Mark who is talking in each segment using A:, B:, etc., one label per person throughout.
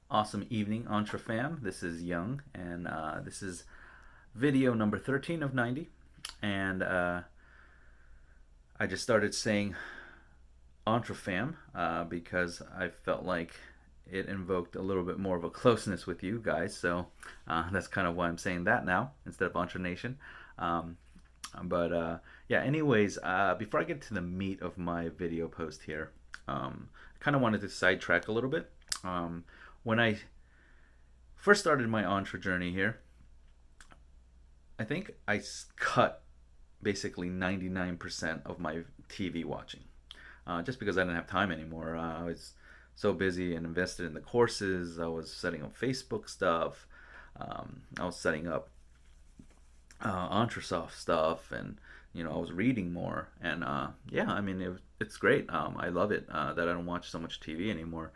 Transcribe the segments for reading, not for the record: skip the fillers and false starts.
A: Awesome evening, Entre Fam. This is Young, and this is video number 13 of 90. And I just started saying Entre Fam because I felt like it invoked a little bit more of a closeness with you guys. So that's kind of why I'm saying that now instead of Entre Nation. Um, but yeah, anyways, before I get to the meat of my video post here, I kind of wanted to sidetrack a little bit. When I first started my entre journey here, I think I cut basically 99% of my TV watching, just because I didn't have time anymore. I was so busy and invested in the courses. I was setting up Facebook stuff. I was setting up Entresoft stuff, and I was reading more. And yeah, I mean, it's great. I love it that I don't watch so much TV anymore.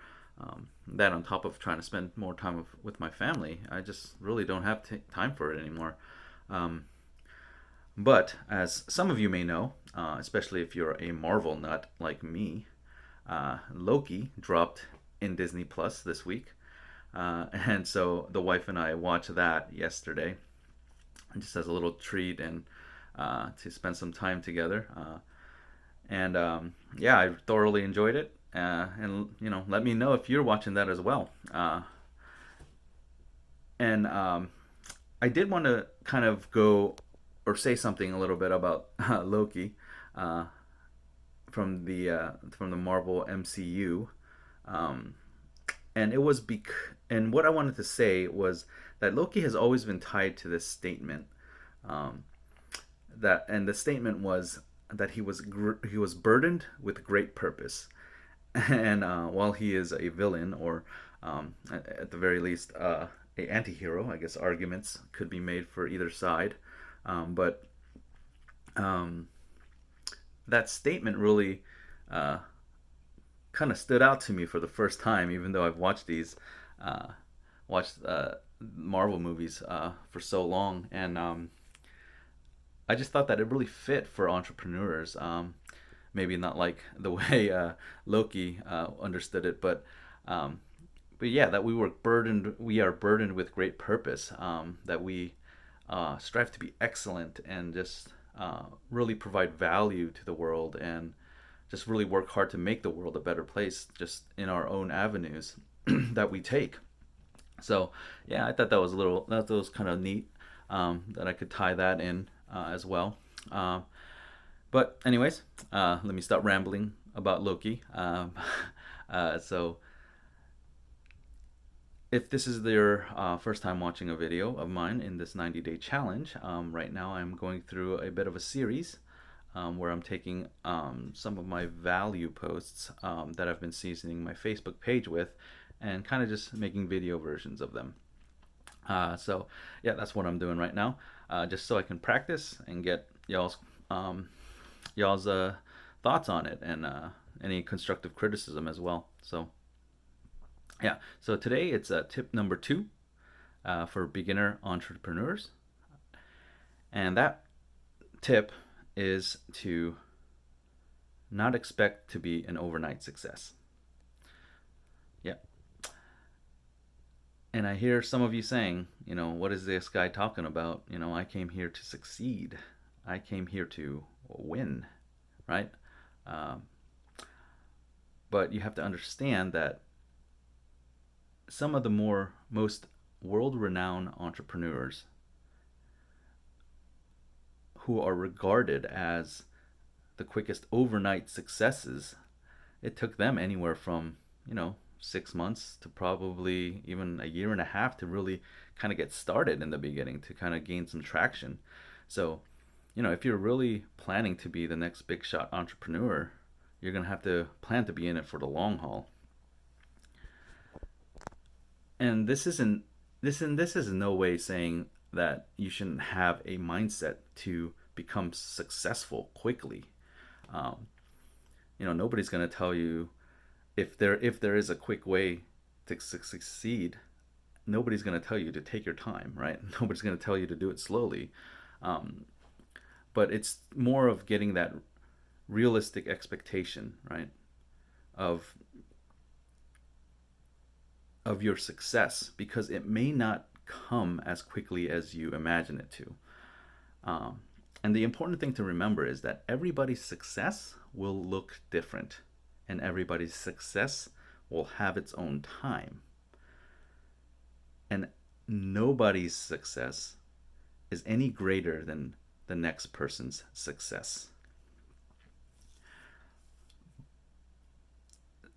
A: That on top of trying to spend more time with my family, I just really don't have time for it anymore. Um, but as some of you may know, especially if you're a Marvel nut like me, Loki dropped in Disney Plus this week. And so the wife and I watched that yesterday, just as a little treat and to spend some time together. And yeah, I thoroughly enjoyed it. And let me know if you're watching that as well. And I did want to kind of go or say something a little bit about Loki uh, from the Marvel MCU. Um, and and what I wanted to say was that Loki has always been tied to this statement. Um, and the statement was that he was burdened with great purpose. And while he is a villain, or at the very least a anti-hero, I guess arguments could be made for either side. But um, that statement really uh, kind of stood out to me for the first time, even though I've uh, watched Marvel movies for so long. And I just thought that it really fit for entrepreneurs. Maybe not like the way Loki understood it, um, but yeah, that we are burdened with great purpose. That we strive to be excellent and just really provide value to the world, and just really work hard to make the world a better place, just in our own avenues that we take. So yeah, I thought that was kind of neat, that I could tie that in as well. Uh, but anyways, let me stop rambling about Loki. So if this is your first time watching a video of mine in this 90-day challenge, right now I'm going through a bit of a series where I'm taking some of my value posts that I've been seasoning my Facebook page with, and kind of just making video versions of them. So yeah, that's what I'm doing right now, just so I can practice and get y'all's thoughts on it, and any constructive criticism as well. So yeah, so today it's tip number 2 for beginner entrepreneurs, and that tip is to not expect to be an overnight success. Yeah, and I hear some of you saying, what is this guy talking about? I came here to succeed. I came here to win, right? Um, but you have to understand that some of the most world renowned entrepreneurs who are regarded as the quickest overnight successes, it took them anywhere from, 6 months to probably even a year and a half to really kind of get started in the beginning, to kind of gain some traction. So, if you're really planning to be the next big shot entrepreneur, you're going to have to plan to be in it for the long haul. And this is in no way saying that you shouldn't have a mindset to become successful quickly. Um, Nobody's going to tell you, if there is a quick way to succeed. Nobody's going to tell you to take your time, right? Nobody's going to tell you to do it slowly. Um, but it's more of getting that realistic expectation, right? Of of your success, because it may not come as quickly as you imagine it to. Um, and the important thing to remember is that everybody's success will look different, and everybody's success will have its own time. And nobody's success is any greater than the next person's success.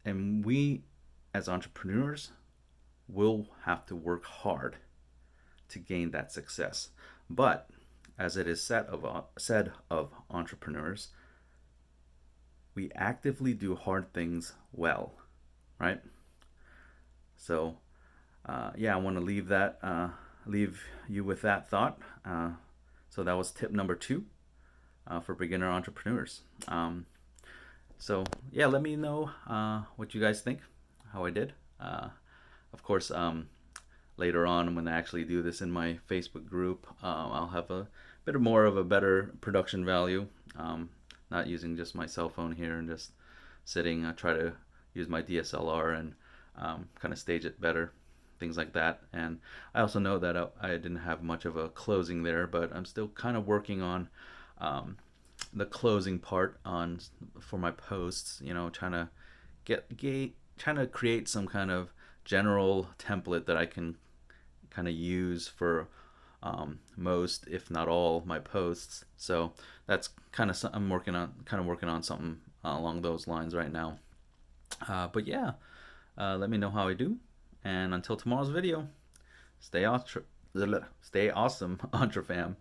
A: And we, as entrepreneurs, will have to work hard to gain that success. But as it is said of entrepreneurs, we actively do hard things well, right? So, yeah, I want to leave you with that thought. So that was tip number 2 for beginner entrepreneurs. So yeah, let me know what you guys think, how I did. Of course, later on when I actually do this in my Facebook group, I'll have a bit more of a better production value. Not using just my cell phone here and just sitting. I try to use my DSLR and kind of stage it better, things like that. And I also know that I didn't have much of a closing there, but I'm still kind of working on the closing part on for my posts. Trying to trying to create some kind of general template that I can kind of use for most, if not all, my posts. So that's kind of I'm working on something along those lines right now. But yeah, let me know how I do. And until tomorrow's video, stay awesome, Entrefam.